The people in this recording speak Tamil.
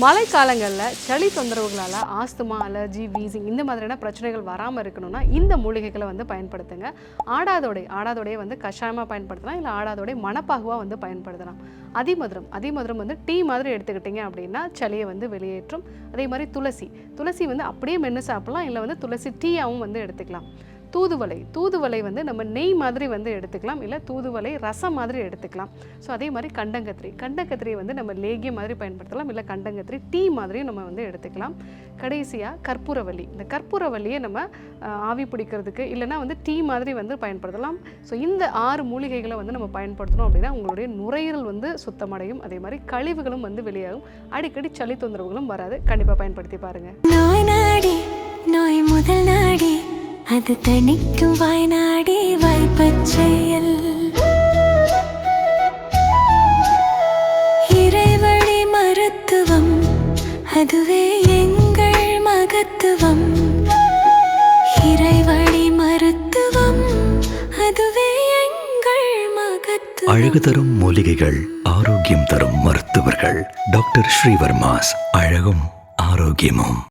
மழைக்காலங்களில் சளி தொந்தரவுகளால் ஆஸ்துமா, அலர்ஜி, வீசிங் இந்த மாதிரியான பிரச்சனைகள் வராமல் இருக்கணும்னா இந்த மூலிகைகளை வந்து பயன்படுத்துங்க. ஆடாதோடைய வந்து கஷாயமாக பயன்படுத்தலாம், இல்லை ஆடாதோடைய மணப்பாகுவாக வந்து பயன்படுத்தலாம். அதிமதுரம் வந்து டீ மாதிரி எடுத்துக்கிட்டிங்க அப்படின்னா சளியை வந்து வெளியேற்றும். அதே மாதிரி துளசி வந்து அப்படியே மென்று சாப்பிடலாம், இல்லை வந்து துளசி டீயாகவும் வந்து எடுத்துக்கலாம். தூதுவளை வந்து நம்ம நெய் மாதிரி வந்து எடுத்துக்கலாம், இல்லை தூதுவளை ரசம் மாதிரி எடுத்துக்கலாம். ஸோ அதே மாதிரி கண்டங்கத்திரி வந்து நம்ம லேகியம் மாதிரி பயன்படுத்தலாம், இல்லை கண்டங்கத்திரி டீ மாதிரியும் நம்ம வந்து எடுத்துக்கலாம். கடைசியாக கற்பூரவள்ளி. இந்த கற்பூரவள்ளியை நம்ம ஆவி பிடிக்கிறதுக்கு இல்லைனா வந்து டீ மாதிரி வந்து பயன்படுத்தலாம். ஸோ இந்த 6 மூலிகைகளை வந்து நம்ம பயன்படுத்தணும் அப்படின்னா உங்களுடைய நுரையீரல் வந்து சுத்தமடையும். அதே மாதிரி கழிவுகளும் வந்து வெளியாகும். அடிக்கடி சளி தொந்தரவுகளும் வராது. கண்டிப்பாக பயன்படுத்தி பாருங்கள். நோய் முதல் நாடி அது தணிக்கும் வாய்நாடி வாய்ப்பச்செயல் இறைவழி மருத்துவம் அதுவே எங்கள் மகத்துவம். இறைவழி மருத்துவம் அதுவே எங்கள் மகத்துவம். அழகு தரும் மூலிகைகள், ஆரோக்கியம் தரும் மருத்துவர்கள். டாக்டர் ஸ்ரீவர்மாஸ். அழகும் ஆரோக்கியமும்.